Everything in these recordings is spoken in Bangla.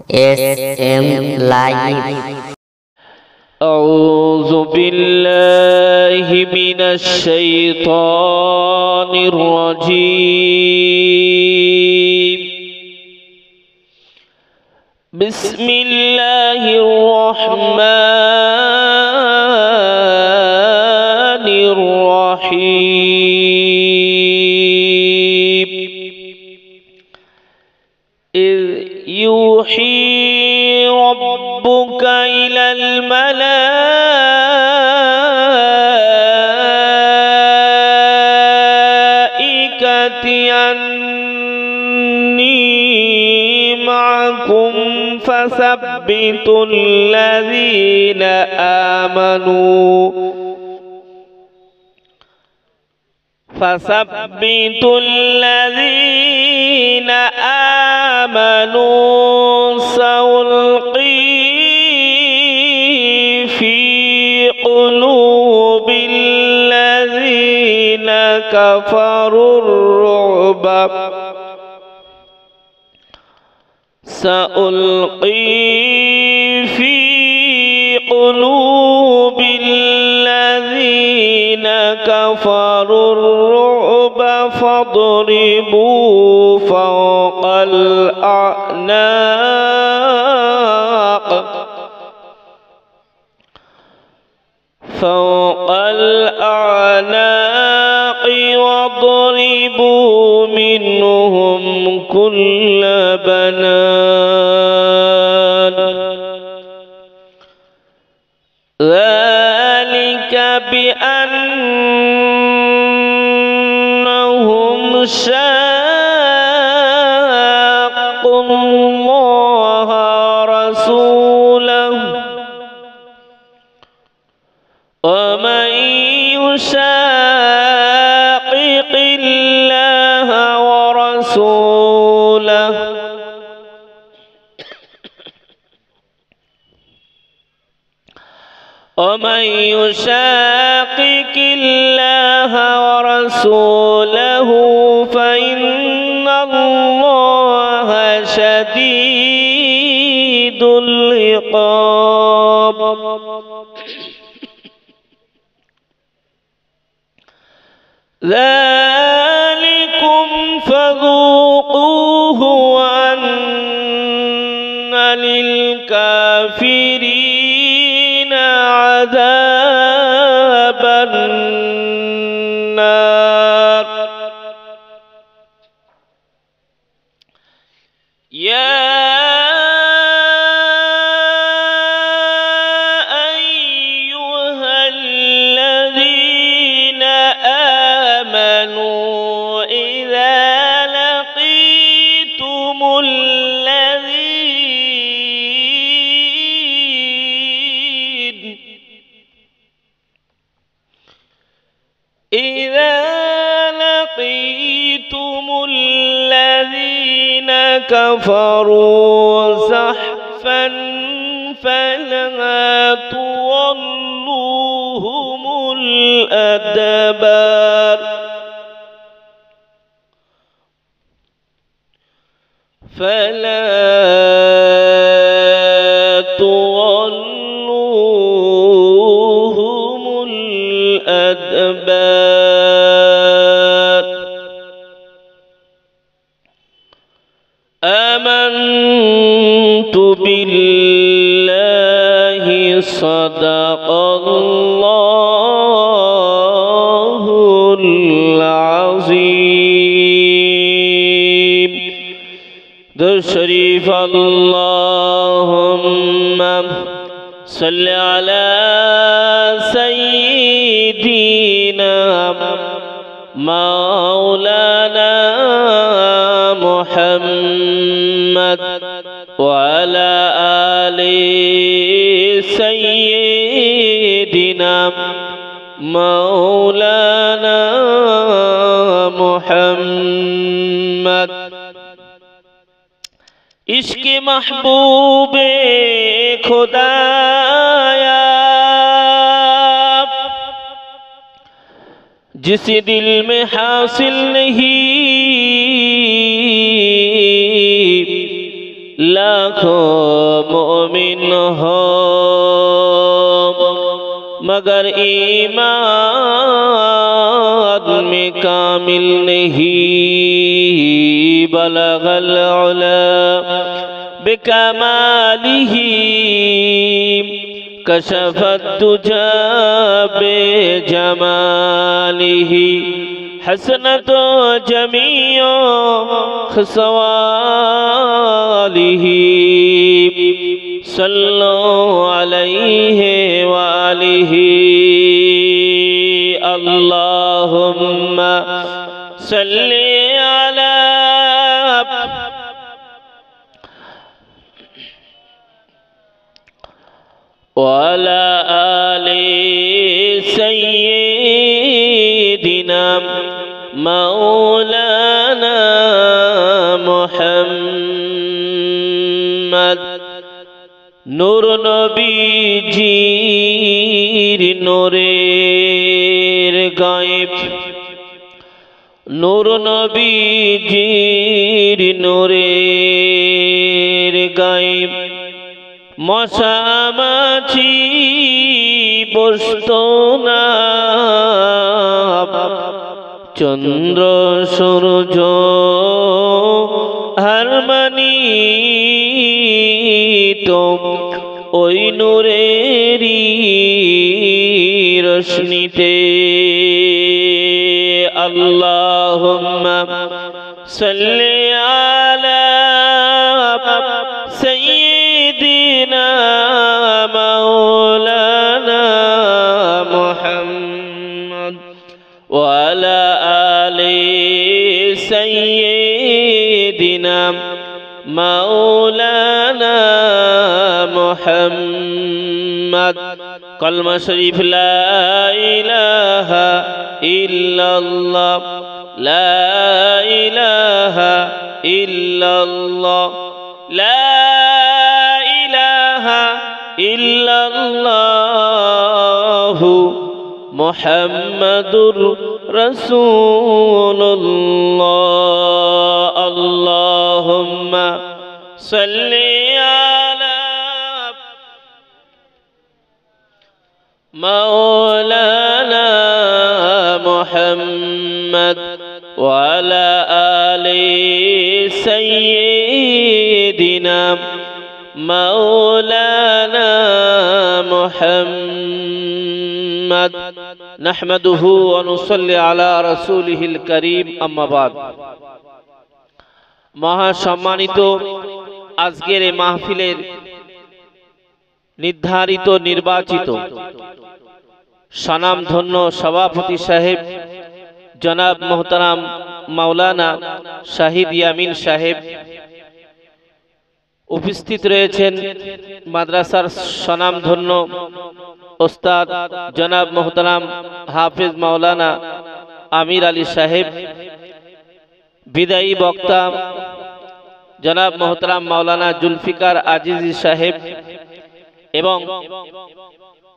SM Live. أعوذ بالله من الشيطان الرجيم. بسم الله الرحمن الرحيم. إذ يوحي ربك إلى الملائكة أني معكم فثبتوا الذين آمنوا سألقي في قلوب الذين كفروا الرعب فاضربوا فوق الأعناق واضربوا منهم كل بنان. ذلك بأنهم شاقوا الله ورسوله ومن يشاقق الله ورسوله فإن الله شديد العقاب. ذلكم فذوقوه وأن للكافرين عذاب النار. يا أيها الذين آمنوا إذا لقيتم الذين كفروا زحفا فلا تولوهم الأدبار. آمنت بالله صدق الله العظيم. درود شريف اللهم صل على سيدنا مولانا محمد وعلى آل سيدنا مولانا محمد. इश्क महबूबे खुदाया जिस दिल में हासिल नहीं लाखों मोमिन हो मगर ईमान में कामिल नहीं। बलगल उला बिकमालिही कशफत दुजा बेजमालिही हसनत जमीओ खसवालिही सल्लो अलैहि वालिही अल्लाहुम्मा सल्ली अला वाला आले सय्यिदिना मौलाना मुहम्मद। नूर नबीजीर नूरेर गायब नूर नबीजीर नूरेर गायब মশামাছি বসতো না চন্দ্র সূর্য হারমানি তো ওই নূরেরই রোশনীতে। আল্লাহুম্মা সাল্লি আলা سيدنا مولانا محمد وعلى آل سيدنا مولانا محمد। कलमा शरीफ ला इलाहा इल्लल्लाह ला इलाहा इल्लल्लाह ला इलाहा इल्लल्लाहु मुहम्मदुर रसूलुल्लाह। अल्लाहुम्मा सल्ली अला मौलाना मुहम्मद वअला आलि सय्यिदिना मौलाना मुहम्मद। नहमदुहु व नुसल्ली अला रसूलिहिल करीम। अम्मा बाद। महा सम्मानित आजकेर এই মাহফিলের निर्धारित निर्वाचित सनामधन्य सभापति साहेब जनाब मोहतरम मौलाना शाहिद यामीन साहेब उपस्थित रয়েছেন মাদ্রাসার सनामधन्य उस्ताद जनाब मोहतरम हाफिज मौलाना आमिर अली साहेब विदायी वक्ता जनाब मोहतरम मौलाना जुल्फिकार আজিজি साहेब एवं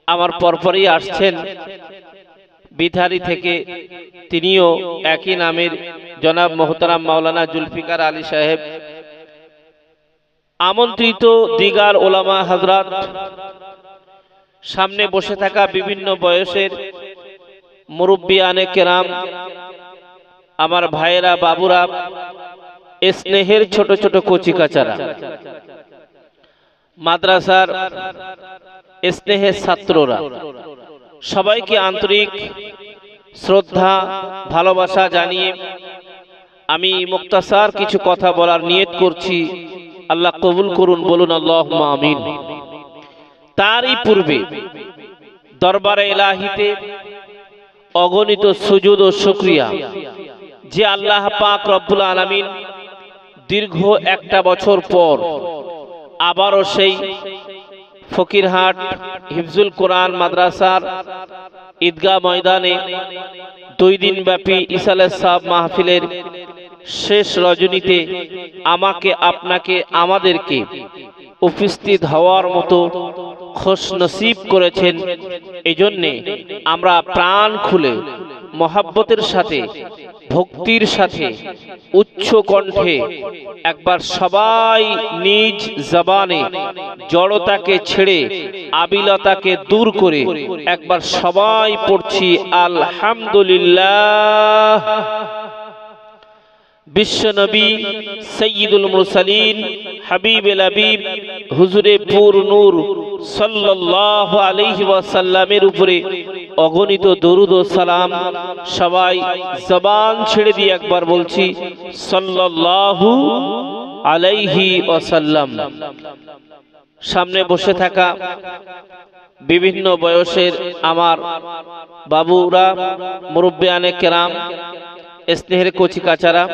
आमार परपरई आसছেন बिथारी थेके तिनिओ एकई नामेर जनाब मोहतरम मौलाना जुल्फिकार आली साहेब आमंत्रित दिगार ओलामा हजरात सामने बसे थाका विभिन्न बयसेर मुरब्बियाने केराम आमार भाईरा बाबुरा स्नेहेर छोट छोट कचि काचारा माद्रासार स्नेहेर छात्रोरा सबाइके आंतरिक श्रद्धा भालोबासा जानिए आमी मुक्तासार किछु कथा बोलार नियत करछि। आल्लाह कबुल करुन, बोलुन आल्लाहुम्मा आमीन। तारই पूर्वे दरबारे इलाहीते अगणित सुजूद और शुक्रिया जे आल्लाह पाक रब्बुल आलामीन दीर्घ एकटा बछर पर आबारो सेई फकिरहाट हिफजुल कुरान माद्रासार ईदगाह मैदाने 2 दिन व्यापी इसाले साहब महफिलेर शेष रजनीते आमाके आपनाके आमादेरके उपस्थित हওয়ার मतो खुश नसीब करेছেন। एजन्যে আমরা प्राण खुले मोहब्बतेर साथे ভক্তির সাথে উচ্চ কণ্ঠে একবার সবাই নিজ জবানে জড়তাকে ছেড়ে আবিলতাকে দূর করে একবার সবাই পড়ছি আলহামদুলিল্লাহ। বিশ্বনবী সৈয়দুল মুরসালিন হাবিবুল হাবিব হুজুরে পুর নূর সাল্লাল্লাহু আলাইহি ওয়াসাল্লামের উপরে অগণিত দরুদ ও সালাম সবাই জবান ছেড়ে দিয়ে একবার বলছি সাল্লাল্লাহু আলাইহি ওয়াসাল্লাম। সামনে বসে থাকা বিভিন্ন বয়সের আমার বাবুরা, মুরব্বিয়ানে কেরাম, স্নেহের কচি কাচারা,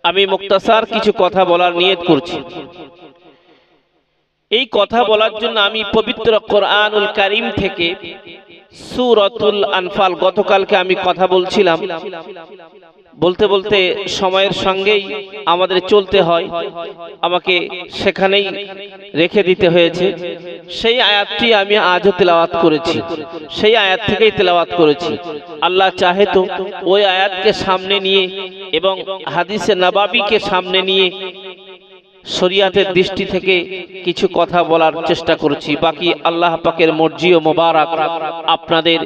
আমি মুক্তাসার কিছু কথা বলার নিয়ত করছি। এই কথা বলার জন্য আমি পবিত্র কোরআনুল কারীম থেকে সূরাতুল আনফাল, গতকালকে আমি কথা বলছিলাম, বলতে বলতে সময়ের সঙ্গেই আমাদের চলতে হয়, আমাকে সেখানেই রেখে দিতে হয়েছে। সেই আয়াতটি আমি আজও তেলাওয়াত করেছি, সেই আয়াত থেকেই তেলাওয়াত করেছি। আল্লাহ চাহে তো ওই আয়াতকে সামনে নিয়ে এবং হাদিসে নবাবীকে সামনে নিয়ে শরিয়াতের দৃষ্টি থেকে কিছু কথা বলার চেষ্টা করছি। বাকি আল্লাহ পাকের মর্জি ও মোবারক, আপনাদের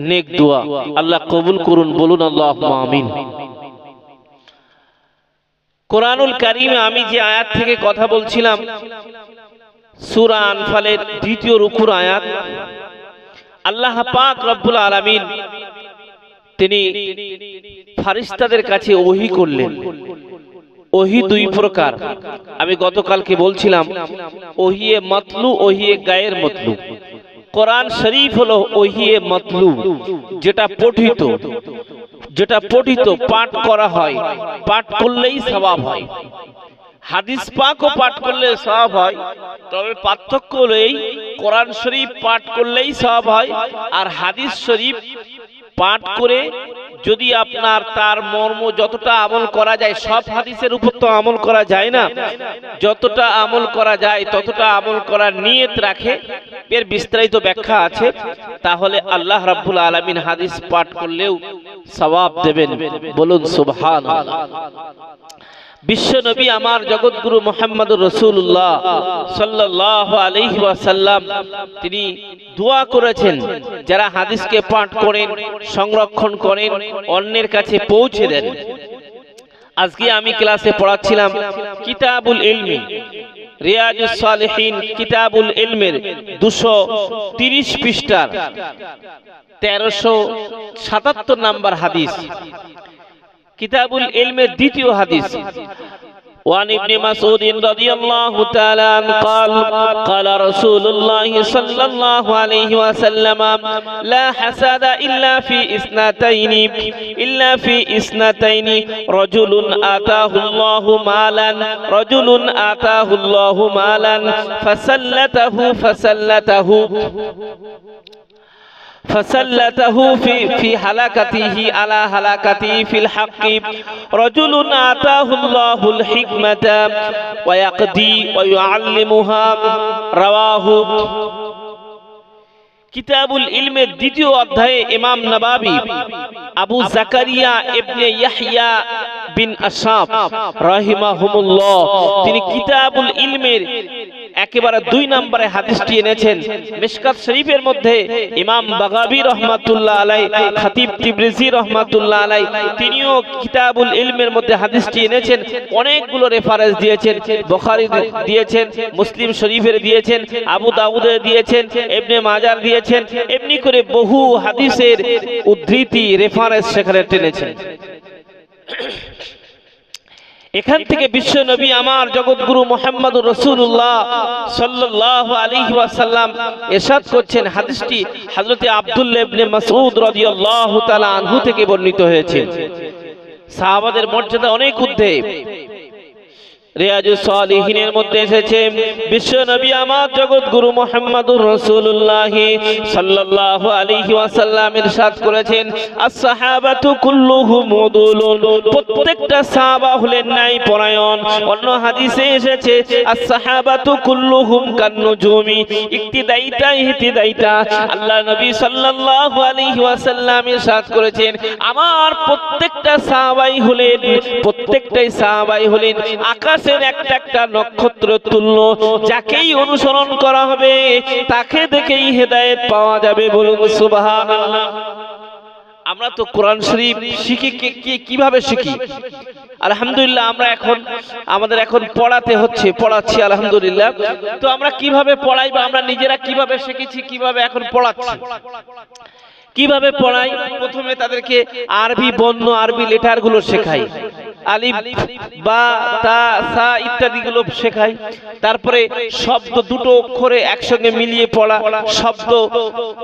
নেক দোয়া আল্লাহ কবুল করুন, বলুন আল্লাহুম্মা আমিন। কোরআনুল কারীমে আমি যে আয়াত থেকে কথা বলছিলাম, সূরা আনফালের ২য় রুকুর আয়াত। আল্লাহ পাক রব্বুল আলামিন তিনি ফেরেশতাদের কাছে ওহী করলেন। ওহী দুই প্রকার, আমি গতকালকে বলছিলাম, ওহিয়ে মাতলু, ওহিয়ে গায়ের মতলু। কোরআন শরীফ হলো ওহিয়ে মাতলু, যেটা পঠিত, যেটা পঠিত পাঠ করা হয়, পাঠ করলেই সওয়াব হয়। হাদিস পাকও পাঠ করলে সওয়াব হয়, তবে পার্থক্য হলো এই, কোরআন শরীফ পাঠ করলেই সওয়াব হয়, আর হাদিস শরীফ পাঠ করে যদি আপনার তার মর্ম যতটা আমল করা যায়, সব হাদিসের উপর তো আমল করা যায় না, যতটা আমল করা যায় ততটা আমল করার নিয়ত রাখে, এর বিস্তারিত ব্যাখ্যা আছে, তাহলে আল্লাহ রাব্বুল আলামিন হাদিস পাঠ করলেও সওয়াব দেবেন, বলুন সুবহানাল্লাহ। বিশ্বনবী আমার জগৎগুরু মুহাম্মদুর রাসূলুল্লাহ সাল্লাল্লাহু আলাইহি ওয়াসাল্লাম তিনি দোয়া করেছেন, যারা হাদিসকে পাঠ করেন, সংরক্ষণ করেন, অন্যের কাছে পৌঁছে দেন। আজকে আমি ক্লাসে পড়াচ্ছিলাম কিতাবুল ইলমি, রিয়াজুস সালিহিন কিতাবুল ইলমের 230 পৃষ্ঠার 1377 নাম্বার হাদিস, কিতাবুল ইলমের 2য় হাদিস। وعن ابن مسعود رضي الله تعالى عنه قال قال رسول الله صلى الله عليه وسلم لا حسد إلا في إثنتين رجل آتاه الله مالا فسلته في هلاكته على هلاكته في الحق رجل آتاه الله الحكمة ويقضي ويعلمها رواه। কিতাবুল ইলমের 2য় অধ্যায়ে ইমাম নবাবী আবু জাকারিয়া ইবনে ইয়াহইয়া বিন আশাব রাহিমাহুমুল্লাহ তিনি কিতাবুল ইলমের একেবারে 2 নম্বরে হাদিসটি এনেছেন। মিশকাত শরীফের মধ্যে ইমাম বাগাবী রহমাতুল্লাহ আলাইহি, খতিব তিবরিজি রহমাতুল্লাহ আলাইহি তিনিও কিতাবুল ইলমের মধ্যে হাদিসটি এনেছেন। অনেকগুলো রেফারেন্স দিয়েছেন, বুখারী দিয়েছেন, মুসলিম শরীফের দিয়েছেন, আবু দাউদের দিয়েছেন, ইবনে মাজার দিয়েছেন, এমনি করে বহু হাদিসের উদ্ধৃতি রেফারেন্স সেখানে টেনেছেন। এখান থেকে বিশ্ব নবী আমার জগৎগুরু মুহাম্মদুর রাসূলুল্লাহ সাল্লাল্লাহু আলাইহি ওয়াসাল্লাম ইরশাদ করছেন, হাদিসটি হযরতে আব্দুল্লাহ ইবনে মাসউদ রাদিয়াল্লাহু তাআলা আনহু থেকে বর্ণিত হয়েছে। সাহাবাদের মর্যাদা অনেক ঊর্ধ্বে। রিয়াজুস সালিহিনের মধ্যে এসেছে বিশ্ব নবী আমার জগৎ গুরু মুহাম্মদুর রাসূলুল্লাহ সাল্লাল্লাহু আলাইহি ওয়াসাল্লাম ইরশাদ করেছেন আস-সাহাবাতু কুল্লুহুম উদুলুন, প্রত্যেকটা সাহাবা হলেন ন্যায় পরায়ণ। অন্য হাদিসে এসেছে আস-সাহাবাতু কুল্লুহুম কান্নুজুমি, ইক্তিদাইতা ইহতিদাইতা। আল্লাহ নবী সাল্লাল্লাহু আলাইহি ওয়াসাল্লাম ইরশাদ করেছেন আমার প্রত্যেকটা সাহাবাই হলেন আকাশের একটা একটা নক্ষত্র তুল্য, যাকেই অনুসরণ করা হবে তাকে দেখেই হেদায়েত পাওয়া যাবে। বলুন সুবহানাল্লাহ। আমরা তো কোরআন শরীফ শিখি কিভাবে শিখি? আলহামদুলিল্লাহ আমরা আমাদের এখন পড়াচ্ছি আলহামদুলিল্লাহ। তো আমরা কিভাবে পড়াই বা আমরা নিজেরা কিভাবে শিখেছি, কিভাবে এখন পড়াচ্ছি, কিভাবে পড়াই? প্রথমে তাদেরকে আরবি বর্ণ, আরবি লেটার গুলো শেখাই, আলিফ বা তা সা ইত্যাদি গুলো শেখাই। তারপরে শব্দ দুটো অক্ষরে একসঙ্গে মিলিয়ে পড়া শব্দ,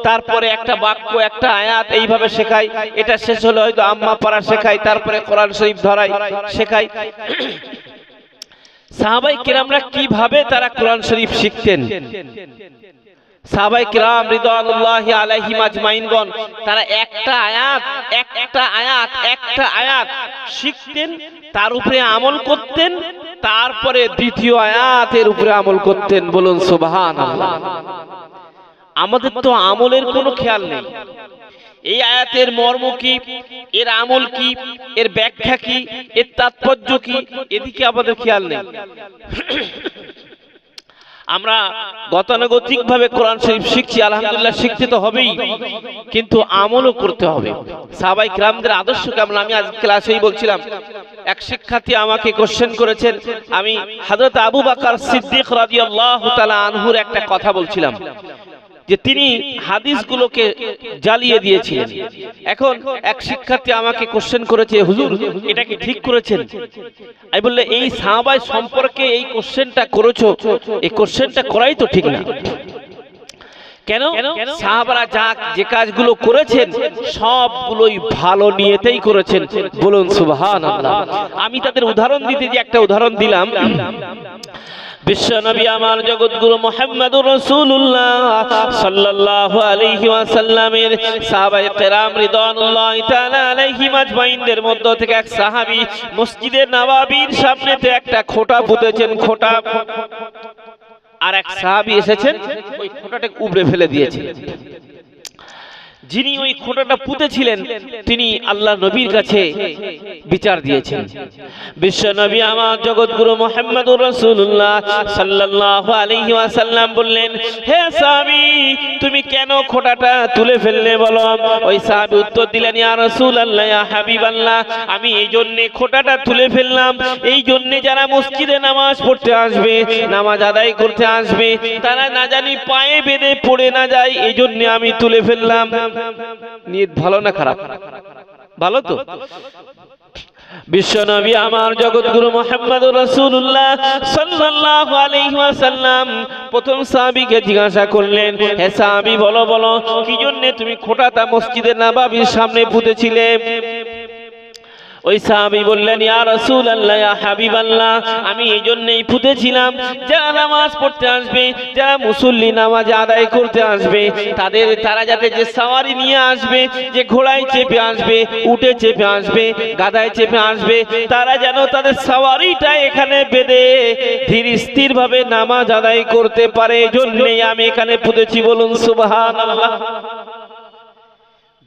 তারপরে একটা বাক্য, একটা আয়াত, এইভাবে শেখাই। এটা শেষ হলে হয়তো আম্মা পারা শেখাই, তারপরে কোরআন শরীফ ধরাই শেখাই। সাহাবায়ে কেরামরা কিভাবে তারা কোরআন শরীফ শিখতেন? সাহাবায়ে কেরাম রিদওয়ানুল্লাহি আলাইহিম আজমাইনগণ তারা একটা আয়াত শিখতেন, তার উপরে আমল করতেন, তারপরে দ্বিতীয় আয়াতের উপরে আমল করতেন। বলুন সুবহানাল্লাহ। আমাদের তো আমলের কোনো খেয়াল নেই। এই আয়াতের মর্ম কি, এর আমল কি, এর ব্যাখ্যা কি, এর তাৎপর্য কি, এদিকে আমাদের খেয়াল নেই। আমরা গতানুগতিক ভাবে কোরআন শরীফ শিখছি, আলহামদুলিল্লাহ, শিখতে তো হবেই, কিন্তু আমলও করতে হবে। সাহাবায়ে কেরামদের আদর্শ কেমন? আমি আজ ক্লাসেই বলছিলাম, এক শিক্ষার্থী আমাকে কোশ্চেন করেছেন, আমি হযরত আবু বকর সিদ্দিক রাদিয়াল্লাহু তাআলা আনহুর একটা কথা বলছিলাম যে তিনি হাদিসগুলোকে জ্বালিয়ে দিয়েছিলেন। এখন এক শিক্ষার্থী আমাকে কোশ্চেন করেছে, হুজুর এটা কি ঠিক করেছেন? আমি বললে এই সাহাবায়ে সম্পর্কে এই কোশ্চেনটা করেছো, এই কোশ্চেনটা করাই তো ঠিক না। কেন? সাহাবারা যে কাজগুলো করেছেন সবগুলোই ভালো নিয়তেই করেছেন। বলুন সুবহানাল্লাহ। আমি তাদের উদাহরণ দিতে যে একটা উদাহরণ দিলাম, বিশ্ব নবী আমার জগৎগুরু মুহাম্মদুর রাসূলুল্লাহ সাল্লাল্লাহু আলাইহি ওয়াসাল্লামের সাহাবায়ে কেরাম রিদওয়ানুল্লাহি তাআলা আলাইহিম আজমাইনদের মধ্য থেকে এক সাহাবী মসজিদে নববীর সামনেতে একটা খোঁটা পুঁতেছেন, খোঁটা, আর এক সাহাবী এসেছেন ওই খোঁটাটাকে উবড়ে ফেলে দিয়েছেন। যিনি ওই খোঁটাটা পুঁতেছিলেন তিনি আল্লাহ নবীর কাছে বিচার দিয়েছেন। বিশ্ব নবী আমার জগৎগুরু মুহাম্মদুর রাসূলুল্লাহ সাল্লাল্লাহু আলাইহি ওয়াসাল্লাম বললেন, হে সাহাবী তুমি কেন খোঁটাটা তুলে ফেললে বলো? ওই সাহাবী উত্তর দিলেন, ইয়া রাসূলুল্লাহ, ইয়া হাবিবাল্লাহ, আমি এই জন্য খোঁটাটা তুলে ফেললাম, এই জন্য যারা মসজিদে নামাজ পড়তে আসবে, নামাজ আদায় করতে আসবে, তারা না জানি পায়ে বেঁধে পড়ে না যায়, এই জন্য আমি তুলে ফেললাম। নিয়ত ভালো না খারাপ? ভালো তো। বিশ্ব নবী আমার জগৎগুরু মুহাম্মদুর রাসূলুল্লাহ সাল্লাল্লাহু আলাইহি ওয়াসাল্লাম প্রথম সাহাবীকে জিজ্ঞাসা করলেন, হে সাহাবী বলো কি জন্য তুমি খোঁটাটা মসজিদে নববীর সামনে পুঁতেছিলে? ওই সাহাবী বললেন, ইয়া রাসূলুল্লাহ, ইয়া হাবিবাল্লাহ, আমি এই জন্যই পুঁতেছিলাম যারা নামাজ পড়তে আসবে, যারা মুসল্লি নামাজ আদায় করতে আসবে, তারা যাতে যে সাওয়ারি নিয়ে আসবে, যে ঘোড়ায় চেপে আসবে, উটে চেপে আসবে, গাধায় চেপে আসবে, তারা যেন তাদের সাওয়ারিটা এখানে বেঁধে ধীর স্থির ভাবে নামাজ আদায় করতে পারে, এই জন্যই আমি এখানে পুঁতেছি। বলুন সুবহানাল্লাহ।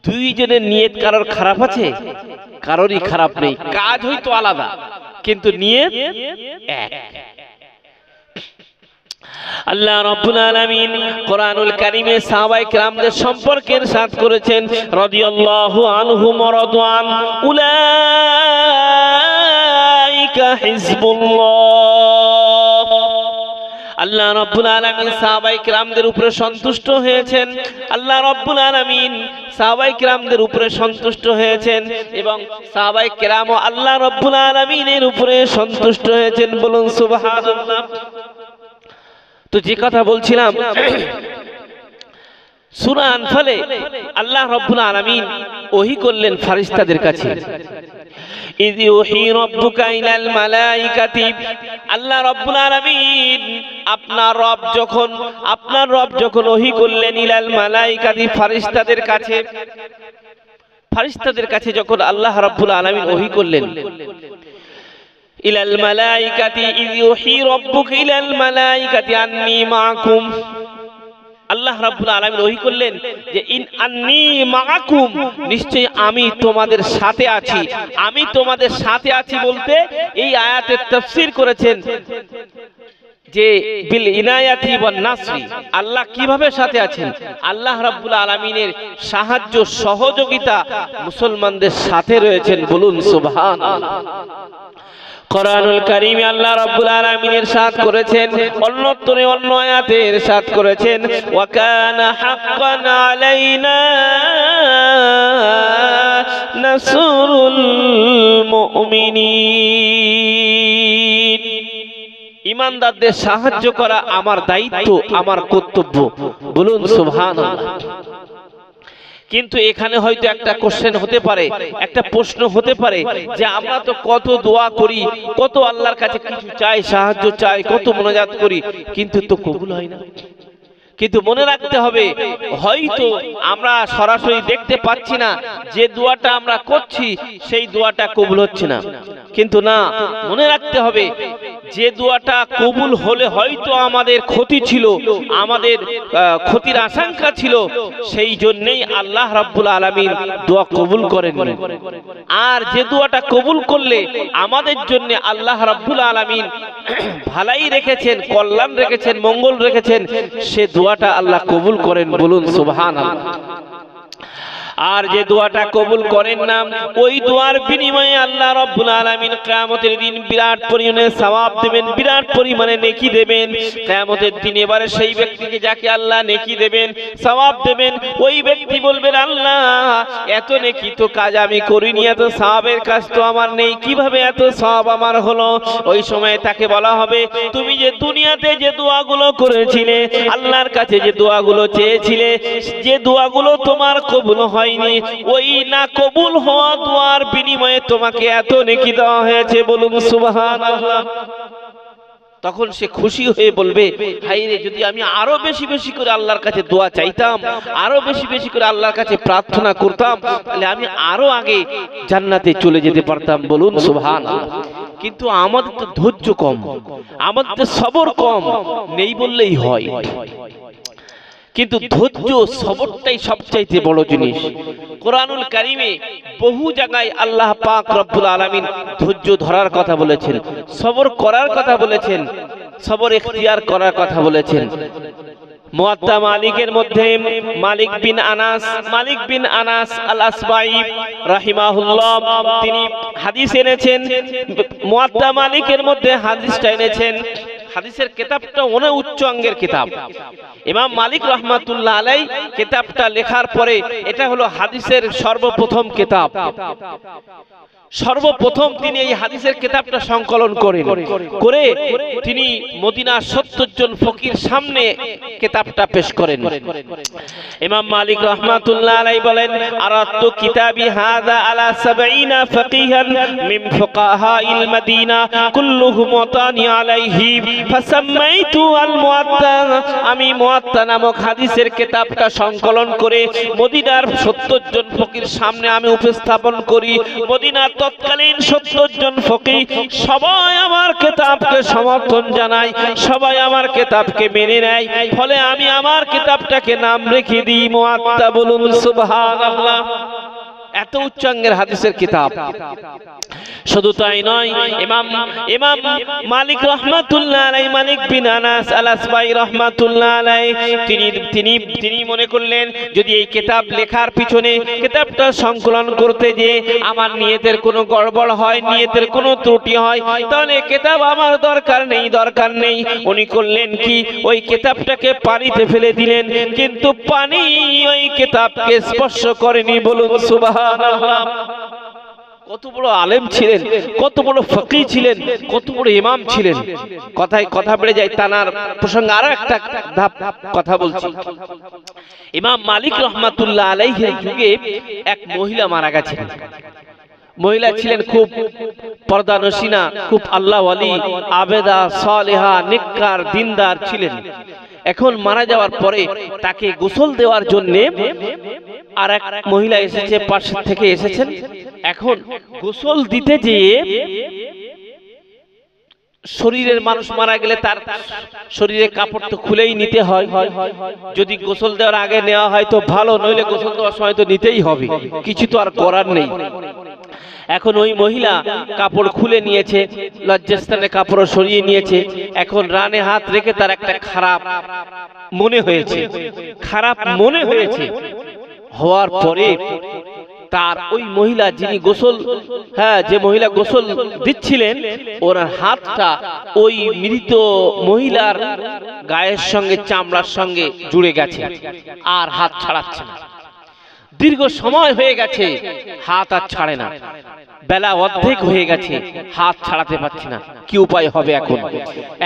দুইজনের নিয়ত কারোর খারাপ আছে? কারোরই খারাপ নেই, কাজ হয়তো আলাদা কিন্তু নিয়ত এক। আল্লাহ রাব্বুল আলামিন কোরআনুল কারীমে সাহাবায়ে কেরামদের সম্পর্কে ইরশাদ করেছেন, রাদিয়াল্লাহু আনহুম ওয়া রাদওয়ান, উলাইকা হিজবুল্লাহ। আল্লাহ রাব্বুল আলামিন সাহাবায়ে কেরামদের উপরে সন্তুষ্ট হয়েছেন। আল্লাহ রাব্বুল আলামিন সাহাবায়ে কেরামদের উপরে সন্তুষ্ট হয়েছেন এবং সাহাবায়ে কেরামও আল্লাহ রাব্বুল আলামিনের উপরে সন্তুষ্ট হয়েছেন। বলুন সুবহানাল্লাহ। তো যে কথা বলছিলাম, সূরা আনফালে আল্লাহ রাব্বুল আলামিন ওহী করলেন ফেরেশতাদের কাছে। ইয ইউহি রাব্বুকা ইলাল মালাইকাতি, আল্লাহ রাব্বুল আলামিন আপনার রব যখন ওহী করলেন ইলাল মালাইকাতি ফেরেশতাদের কাছে, ফেরেশতাদের কাছে যখন আল্লাহ রাব্বুল আলামিন ওহী করলেন, ইলাল মালাইকাতি ইয ইউহি রাব্বুকা ইলাল মালাইকাতি আন্নী মাআকুম, আল্লাহ রাব্বুল আলামিন ওহী করলেন যে ইন আন্নী মাআকুম, নিশ্চয়ই আমি তোমাদের সাথে আছি। আমি তোমাদের সাথে আছি বলতে এই আয়াতের তাফসীর করেছেন যে বিল ইনায়াতি ওয়ান নাসরি, আল্লাহ কিভাবে সাথে আছেন। আল্লাহ রাব্বুল আলামিনের সাহায্য সহযোগিতা মুসলমানদের সাথে রয়েছেন, বলুন সুবহানাল্লাহ। কোরআনুল কারীমে আল্লাহ রাব্বুল আলামিন ইরশাদ করেছেন, অন্যত্রে অন্য আয়াতে ইরশাদ করেছেন, ওয়া কানা হাক্কান আলাইনা নাসরুল মুমিনিন, ঈমানদারদের সাহায্য করা আমার দায়িত্ব, আমার কর্তব্য, বলুন সুবহানাল্লাহ। কিন্তু এখানে হয়তো একটা কোশ্চেন হতে পারে, একটা প্রশ্ন হতে পারে যে আমরা তো কত দোয়া করি, কত আল্লাহর কাছে কিছু চাই, সাহায্য চাই, কত মুনাজাত করি, কিন্তু তো কবুল হয় না। কিন্তু মনে রাখতে হবে, হয়তো আমরা সরাসরি দেখতে পাচ্ছি না, যে দোয়াটা আমরা করছি সেই দোয়াটা কবুল হচ্ছে না, কিন্তু না, মনে রাখতে হবে যে দোয়াটা কবুল হলে হয়তো আমাদের ক্ষতি ছিল, আমাদের ক্ষতির আশঙ্কা ছিল, সেই জন্যই আল্লাহ রাব্বুল আলামিন দোয়া কবুল করেন। আর যে দোয়াটা কবুল করলে আমাদের জন্য আল্লাহ রাব্বুল আলামিন ভালাই রেখেছেন, কল্যাণ রেখেছেন, মঙ্গল রেখেছেন, সে দোয়াটা আল্লাহ কবুল করেন, বলুন সুবহানাল্লাহ। আর যে দোয়াটা কবুল করেন না, ওই দোয়ার বিনিময়ে আল্লাহ রাব্বুল আলামিন কিয়ামতের দিন বিরাট পরিমাণে সওয়াব দেবেন, বিরাট পরিমাণে নেকি দেবেন। কিয়ামতের দিন এবারে সেই ব্যক্তিকে যাকে আল্লাহ নেকি দেবেন, সওয়াব দেবেন, ওই ব্যক্তি বলবেন, আল্লাহ এত নেকি তো কাজ আমি করিনি, এত সওয়াবের কাজ তো আমার নেই, কিভাবে এত সওয়াব আমার হলো? ওই সময় তাকে বলা হবে, তুমি যে দুনিয়াতে যে দোয়াগুলো করেছিলে, আল্লাহর কাছে যে দোয়াগুলো চেয়েছিলে, যে দোয়াগুলো তোমার কবুল হয়নি, ওই না কবুল হওয়া দোয়ার বিনিময়ে তোমাকে এত নেকি দেওয়া হয়েছে, বলুন সুবহানাল্লাহ। তখন সে খুশি হয়ে বলবে, হায়রে যদি আমি আরো বেশি বেশি করে আল্লাহর কাছে দোয়া চাইতাম, আরো বেশি বেশি করে আল্লাহর কাছে প্রার্থনা করতাম, তাহলে আমি আরো আগে জান্নাতে চলে যেতে পারতাম, বলুন সুবহানাল্লাহ। কিন্তু আমাদের তো ধৈর্য কম, আমাদের তো সবর কম, নেই বললেই হয়। কিন্তু ধৈর্য সবরটাই সবচাইতে বড় জিনিস। কোরআনুল কারীমে বহু জায়গায় আল্লাহ পাক রব্বুল আলামিন ধৈর্য ধরার কথা বলেছেন, সবর করার কথা বলেছেন, সবর ইখতিয়ার করার কথা বলেছেন। মুয়াত্তা মালিকের মধ্যে মালিক বিন আনাস আল আসবাই রাহিমাহুল্লাহ তিনি হাদিস এনেছেন। মুয়াত্তা মালিকের মধ্যে হাদিসটা এনেছেন। হাদিসের কিতাবটা অনেক উচ্চ অঙ্গের কিতাব। ইমাম মালিক রাহমাতুল্লাহ আলাইহি কিতাবটা লেখার পরে এটা হলো হাদিসের সর্বপ্রথম কিতাব। সর্বপ্রথম তিনি এই হাদিসের কিতাবটা সংকলন করে তিনি মদিনার 70 জন ফকির সামনে কিতাবটা পেশ করেন। ইমাম মালিক রাহমাতুল্লাহ আলাইহি বলেন, আরাতু কিতাবি হাযা আলা 70 ফাকিহান মিন ফুকাহাইল মদিনা কুল্লুহুম ওয়াতানি আলাইহি ফাসাম্মাইতু আল মুয়াত্তা। আমি মুয়াত্তা নামক হাদিসের কিতাবটা সংকলন করে মদিনার 70 জন ফকির সামনে আমি উপস্থাপন করি। মদিনার তৎকালীন 70 জন ফকিহ সবাই আমার কিতাবকে সমর্থন জানায়, সবাই আমার কিতাবকে মেনে নেয়, ফলে আমি আমার কিতাবটাকে নাম রেখে দিই মুয়াত্তা, বলুন সুবহানাল্লাহ। এত উচ্চাঙ্গের হাদিসের কিতাব। শুধু তাই নয়, ইমাম মালিক রাহমাতুল্লাহ আলাইহি, মালিক বিন আনাস আল আসবাই রাহমাতুল্লাহ আলাইহি তিনি মনে করলেন, যদি এই কিতাব লেখার পিছনে কিতাবটা সংকলন করতে যে আমার নিয়তের কোনো গড়বড় হয়, নিয়তের কোনো ত্রুটি হয়, তাহলে কিতাব আমার দরকার নেই। উনি করলেন কি, ওই কিতাবটাকে পানিতে ফেলে দিলেন, কিন্তু পানি ওই কিতাবকে স্পর্শ করেনি, বলুন সুবহানাল্লাহ। কত বড় আলেম ছিলেন, কত বড় ফকি ছিলেন, কত বড় ইমাম ছিলেন। কথায় কথা বেড়ে যায়, তানার প্রসঙ্গে আরো একটা ধাপ কথা বলছি। ইমাম মালিক রহমাতুল্লাহ আলাইহির যুগে এক মহিলা মারা গেছেন। মহিলা ছিলেন খুব পর্দানশীনা, খুব আল্লাহ ওয়ালি, আবেদা, সালেহা, নেককার, দিনদার ছিলেন। এখন মারা যাওয়ার পরে তাকে গোসল দেওয়ার জন্য আর এক মহিলা এসেছে, পাশ থেকে এসেছেন। এখন গোসল দিতে যেয়ে শরীরের মানুষ মারা গেলে তার শরীরে কাপড় তো খুলেই নিতে হয়। যদি গোসল দেওয়ার আগে নেওয়া হয় তো ভালো, নইলে গোসল দেওয়ার সময় তো নিতেই হবে, কিছু তো আর করার নেই। এখন ওই মহিলা কাপড় খুলে নিয়েছে, লজ্জাস্থানে কাপড় সরিয়ে নিয়েছে। এখন রানে হাত রেখে তার একটা খারাপ মনে হয়েছে, খারাপ মনে হয়েছে। হওয়ার পরে তার ওই মহিলা যিনি গোসল, যে মহিলা গোসল দিচ্ছিলেন, ওর হাতটা ওই মৃত মহিলার গায়ের সঙ্গে, চামড়ার সঙ্গে জুড়ে গেছে, আর হাত ছাড়াচ্ছে না। দীর্ঘ সময় হয়ে গেছে, হাত আর ছাড়ে না। বেলা অর্ধেক হয়ে গেছে, হাত ছাড়াতে পারছি না। কি উপায় হবে এখন?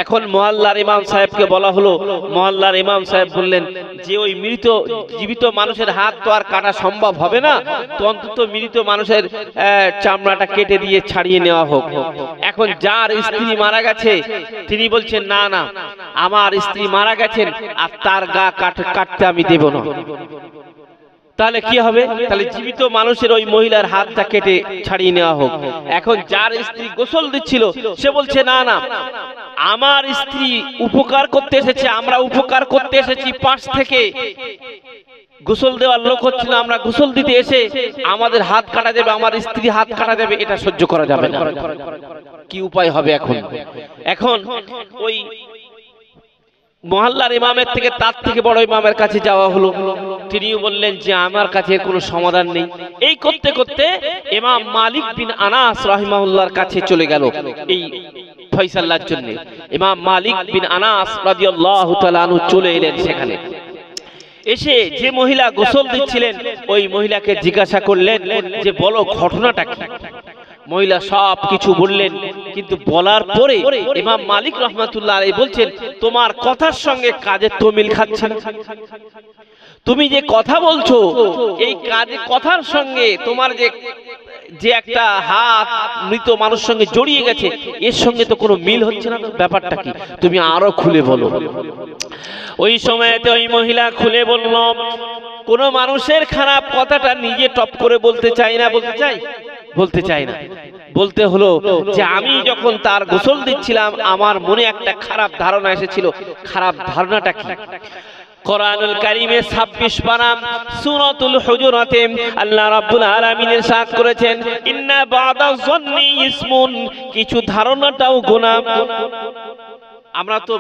এখন মহল্লার ইমাম সাহেবকে বলা হলো। মহল্লার ইমাম সাহেব বললেন যে ওই মৃত জীবিত মানুষের হাত তো আর কাটা সম্ভব হবে না, তো অন্তত মৃত মানুষের চামড়াটা কেটে দিয়ে ছাড়িয়ে নেওয়া হোক। এখন যার স্ত্রী মারা গেছে তিনি বলছেন না না, আমার স্ত্রী মারা গেছেন আর তার গা কাটতে আমি দেব না। তাহলে কি হবে? তাহলে জীবিত মানুষের ওই মহিলার হাতটা কেটে ছাড়িয়ে নেওয়া হোক। এখন যার স্ত্রী গোসল দিচ্ছিল সে বলছে না না, আমার স্ত্রী উপকার করতে এসেছে, আমরা উপকার করতে এসেছি, পাশ থেকে গোসল দেওয়ার লোক হচ্ছিল, আমরা গোসল দিতে এসে আমাদের হাত কাটা যাবে, আমার স্ত্রী হাত কাটা যাবে, এটা সহ্য করা যাবে না। কি উপায় হবে এখন? এখন ওই মহল্লার ইমামের থেকে, তার থেকে বড় ইমামের কাছে যাওয়া হলো। তিনিও বললেন যে আমার কাছে কোনো সমাধান নেই। এই করতে করতে ইমাম মালিক বিন আনাস রাহিমাহুল্লাহর কাছে চলে গেল এই ফয়সালার জন্য। ইমাম মালিক বিন আনাস রাদিয়াল্লাহু তাআলা আনহু চলে এলেন সেখানে। এসে যে মহিলা গোসল দিচ্ছিলেন ওই মহিলাকে জিজ্ঞাসা করলেন যে বলো ঘটনাটা কি। মহিলা সব কিছু বললেন, কিন্তু বলার পরে ইমাম মালিক রহমাতুল্লাহ আলাইহি বলছেন তোমার কথার সঙ্গে কাজের তো মিল খাচ্ছে না। তুমি যে কথা বলছো এই কাজে কথার সঙ্গে তোমার যে একটা হাত মৃত মানুষ সঙ্গে জড়িয়ে গেছে এর সঙ্গে তো কোনো মিল হচ্ছে না। ব্যাপারটা কি তুমি আরো খুলে বলো। ওই সময়তে ওই মহিলা খুলে বলল, কোন মানুষের খারাপ কথাটা নিজে টপ করে বলতে চাই না, বলতে চাই না। বলতে হলো যে আমি যখন তার গোসল দিচ্ছিলাম আমার মনে একটা খারাপ ধারণা এসেছিল। খারাপ ধারণাটা কি? কোরআনুল কারীমে 26 পারা সূরাতুল হুজুরাতে আল্লাহ রাব্বুল আলামিন ইরশাদ করেছেন ইন্না বা'দা যন্নি ইসমুন, কিছু ধারণাটাও গুনাহ। আমরা তো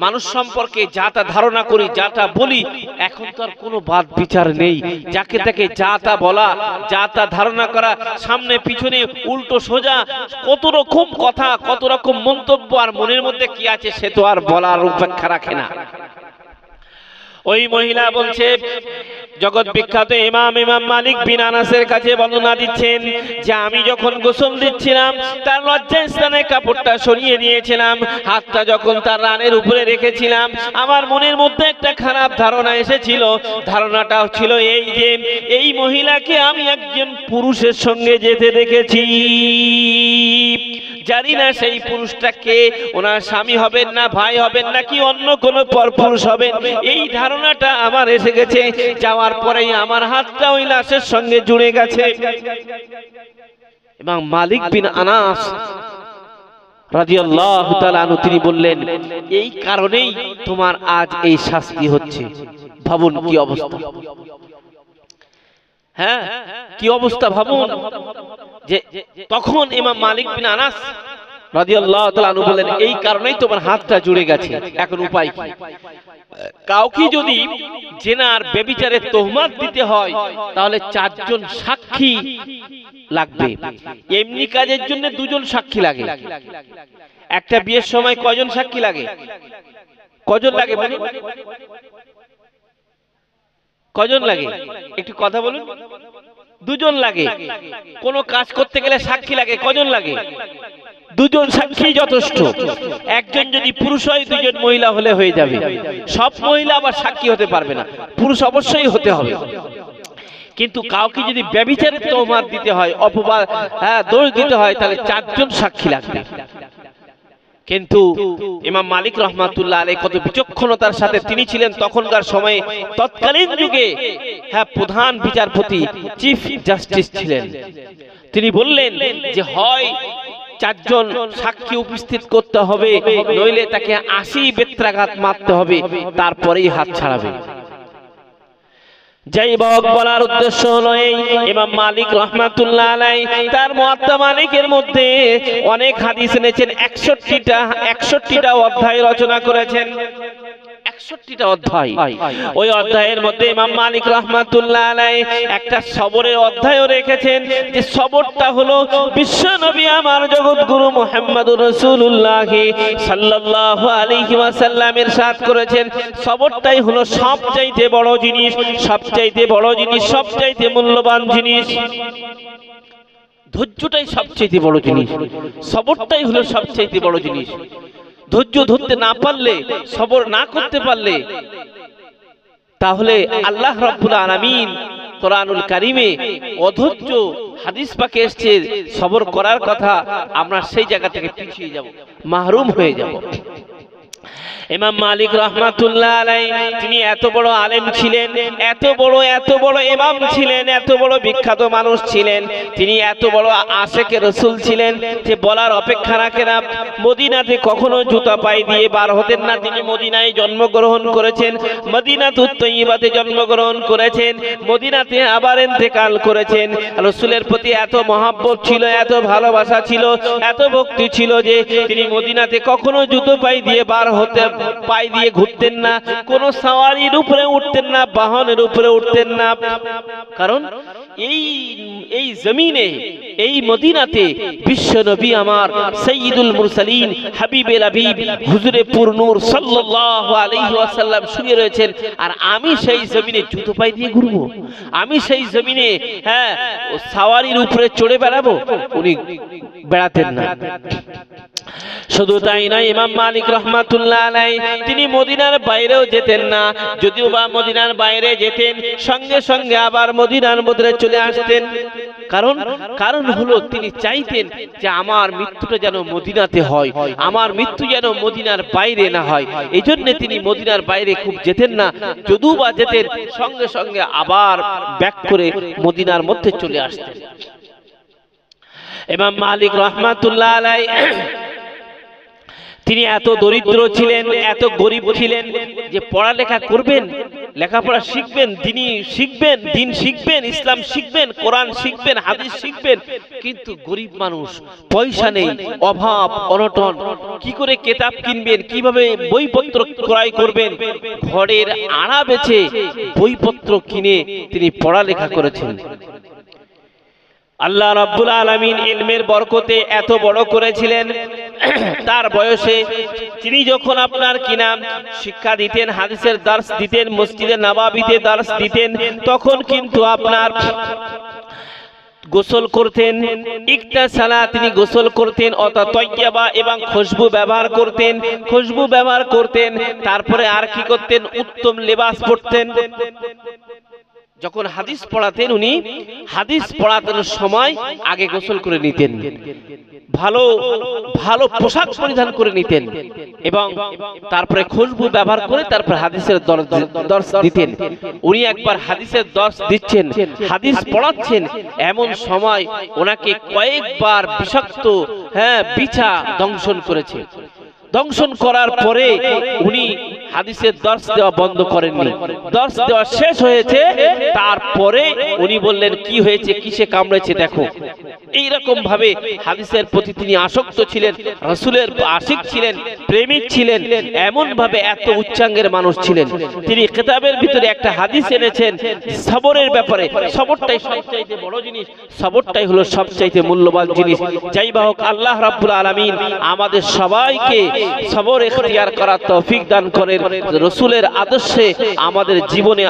মানুষ সম্পর্কে যা তা ধারণা করি, যা তা বলি, এখন তো আর কোনো বাদ বিচার নেই। যাকে তাকে যা তা বলা, যা তা ধারণা করা, সামনে পিছনে উল্টো সোজা কত রকম কথা, কত রকম মন্তব্য, আর মনের মধ্যে কি আছে সে তো আর বলার উপেক্ষা রাখে না। ওই মহিলা বলছে জগৎ বিখ্যাত ইমাম মালিক বিন আনাসের কাছে বর্ণনা দিচ্ছেন যে আমি যখন গোসল দিচ্ছিলাম তার লজ্জাস্থানে কাপড়টা সরিয়ে নিয়েছিলাম, হাতটা যখন তার রানের উপরে রেখেছিলাম আমার মনের মধ্যে একটা খারাপ ধারণা এসেছিল। ধারণাটা ছিল এই যে এই মহিলাকে আমি একজন পুরুষের সঙ্গে যেতে দেখেছি, জানি না সেই পুরুষটাকে ওনার স্বামী হবেন না, ভাই হবেন নাকি অন্য কোনো পরপুরুষ হবেন। এই ধারণাটা আমার এসে গেছে। যাওয়ার পরেই আমার হাতটা ওই লাশের সঙ্গে জুড়ে গেছে। এবং মালিক বিন আনাস রাদিয়াল্লাহু তাআলা আনহু তিনি বললেন এই কারণেই তোমার আজ এই শাস্তি হচ্ছে। ভাবুন কি অবস্থা, হ্যাঁ কি অবস্থা ভাবুন। যে তখন ইমাম মালিক বিন আনাস রাদিয়াল্লাহু তাআলা আনহু বললেন এই কারণেই তোমার হাতটা জুড়ে গেছে। এখন উপায় কি? কাউকে যদি জেনার ব্যভিচারের তোহমাত দিতে হয় তাহলে 4 জন সাক্ষী লাগবে। এমনি কাজের জন্য 2 জন সাক্ষী লাগে। একটা বিয়ের সময় কয়জন সাক্ষী লাগে? কয়জন লাগে বলুন? কয়জন লাগে? একটু কথা বলুন। দুজন লাগে। কোন কাজ করতে গেলে সাক্ষী লাগে, কজন লাগে? দুজন সাক্ষী যথেষ্ট। একজন যদি পুরুষ হয়, দুজন মহিলা হলে হয়ে যাবে। সব মহিলা আবার সাক্ষী হতে পারবে না, পুরুষ অবশ্যই হতে হবে। কিন্তু কাউকে যদি ব্যভিচারের তহমাত দিতে হয়, অপবাদ দোষ দিতে হয়, তাহলে 4 জন সাক্ষী লাগবে। কিন্তু ইমাম মালিক রহমাতুল্লাহ আলাইহি কত বিচক্ষণতার সাথে তিনি ছিলেন তখনকার সময়ে, তৎকালীন যুগে প্রধান বিচারপতি, চিফ জাস্টিস ছিলেন। তিনি বললেন যে হয় 4 জন সাক্ষী উপস্থিত করতে হবে, নইলে তাকে 80 বেত্রাঘাত মারতে হবে, তারপরেই হাত ছাড়াবে। যাই হোক, বলার উদ্দেশ্য হলো এই, ইমাম মালিক রহমাতুল্লাহ আলাইহি তার মুয়াত্তা মালিকের মধ্যে অনেক হাদিস এনেছেন। 61টা অধ্যায় রচনা করেছেন, 61টা অধ্যায়। ওই অধ্যায়ের মধ্যে ইমাম মালিক রহমাতুল্লাহ আলাইহি একটা সবরের অধ্যায়ও রেখেছেন, যে সবরটা হলো বিশ্ব নবী আমার জগৎগুরু মুহাম্মদুর রাসূলুল্লাহ সাল্লাল্লাহু আলাইহি ওয়াসাল্লাম ইরশাদ করেছেন, সবরটাই হলো সবচাইতে বড় জিনিস, সবচাইতে বড় জিনিস, সবচাইতে মূল্যবান জিনিস। ধৈর্যটাই সবচাইতে বড় জিনিস, সবরটাই হলো সবচাইতে বড় জিনিস। ধৈর্য ধরতে না পারলে, সবর না করতে পারলে, তাহলে আল্লাহ রাব্বুল আলামিন কোরআনুল কারীমে অধৈর্য হাদিস পাকে এসেছে সবর করার কথা, আমরা সেই জায়গা থেকে পিছিয়ে যাব, মাহরুম হয়ে যাব। ইমাম মালিক রহমাতুল্লাহ আলাইহি তিনি এত বড় আলেম ছিলেন, এত বড় ইমাম ছিলেন, এত বড় বিখ্যাত মানুষ ছিলেন, তিনি এত বড় আশিকে রাসূল ছিলেন যে বলার অপেক্ষা রাখে না। মদিনাতে কখনো জুতা পায়ে দিয়ে বার হতেন না। তিনি মদিনায় জন্মগ্রহণ করেছেন, মদিনাতুত তয়্যিবাতে জন্মগ্রহণ করেছেন, মদিনাতে আবার ইন্তেকাল করেছেন। রাসূলের প্রতি এত মহব্বত ছিল, এত ভালোবাসা ছিল, এত ভক্তি ছিল যে তিনি মদিনাতে কখনো জুতো পায়ে দিয়ে বার হতে পায়ে দিয়ে ঘুরতেন না, কোন সাওয়ারির উপরে উঠতেন না, বাহনের উপরে উঠতেন না। কারণ এই জমিনে, এই মদিনাতে বিশ্ব নবী আমার সাইয়্যিদুল মুরসালিন হাবিবুল হাবিব হুজুরে পুর নূর সাল্লাল্লাহু আলাইহি ওয়াসাল্লাম শুয়ে রয়েছেন, আর আমি সেই জমিনে জুতো পায়ে দিয়ে ঘুরবো? আমি সেই জমিনে সাওয়ারির উপরে চড়ে বেড়াবো? উনি বেড়াতেন না। শুধু তাই নয়, ইমাম মালিক রহমাতুল্লাহ আলাইহি তিনি মদিনার বাইরেও যেতেন না। যদিও বা মদিনার বাইরে যেতেন, সঙ্গে সঙ্গে আবার মদিনার মধ্যে চলে আসতেন। কারণ হলো তিনি চাইতেন যে আমার মৃত্যুটা যেন মদিনাতে হয়, আমার মৃত্যু যেন মদিনার বাইরে না হয়। এই জন্য তিনি মদিনার বাইরে খুব যেতেন না। যদিও বা যেতেন, সঙ্গে সঙ্গে আবার ব্যাক করে মদিনার মধ্যে চলে আসতেন। ইমাম মালিক রহমাতুল্লাহ আলাইহি তিনি এত দরিদ্র ছিলেন, এত গরিব ছিলেন যে পড়ালেখা করবেন, লেখাপড়া শিখবেন, দিন শিখবেন, ইসলাম শিখবেন, কোরআন শিখবেন, হাদিস শিখবেন, কিন্তু গরিব মানুষ, পয়সা নেই, অভাব অনটন, কি করে কিতাব কিনবেন, কিভাবে বইপত্র ক্রয় করবেন, ঘরের আড়া বেচে বইপত্র কিনে তিনি পড়ালেখা করেছেন। আল্লাহ রাব্বুল আলামিন ইলমের বরকতে এত বড় করেছিলেন। তার বয়সে তিনি যখন আপনার কিনাম শিক্ষা দিতেন, হাদিসের দার্স দিতেন, মসজিদে নববীতে দার্স দিতেন, তখন কিন্তু আপনার গোসল করতেন, ইকতাসালা তিনি গোসল করতেন, অর্থাৎ তয়্যিবা এবং খুশবু ব্যবহার করতেন। তারপরে আর কি করতেন? উত্তম লেবাস পরতেন। যখন হাদিস পড়াতেন, উনি হাদিস পড়ানোর সময় আগে গোসল করে নিতেন, ভালো পোশাক পরিধান করে নিতেন, এবং তারপরে খুশবু ব্যবহার করে তারপর হাদিসের দর্শ দিতেন। উনি একবার হাদিসের দর্শ দিচ্ছেন, হাদিস পড়াচ্ছেন, এমন সময় ওনাকে কয়েকবার বিষাক্ত বিছা দংশন করেছে। দংশন করার পরে উনি হাদিসের দর্শ দেওয়া বন্ধ করেননি। দর্শ দেওয়া শেষ হয়েছে, তারপরে উনি বললেন কি হয়েছে, কিসে কামড়েছে দেখো। এইরকম ভাবে হাদিসের প্রতি তিনি আসক্ত ছিলেন, রাসূলের আশিক ছিলেন, প্রেমিক ছিলেন, এমন ভাবে এত উচ্চাঙ্গের মানুষ ছিলেন। তিনি কিতাবের ভিতরে একটা হাদিস এনেছেন সবরের ব্যাপারে। সবরটাই সবচাইতে বড় জিনিস, সবরটাই হলো সবচাইতে মূল্যবান জিনিস। যাই হোক, আল্লাহ রাব্বুল আলামিন আমাদের সবাইকে সবর ইখতিয়ার করার তৌফিক দান করেন। রাসূলের আদর্শে আমাদের জীবনে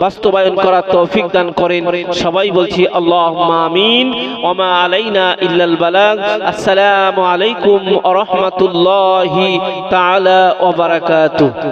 বাস্তবায়ন করার তৌফিক দান করেন। সবাই বলছি আল্লাহুম্মা আমিন। ওয়া মা আলাইনা ইল্লাল বালাগ। আসসালামু আলাইকুম ওয়া রাহমাতুল্লাহি তাআলা ওয়া বারাকাতুহু।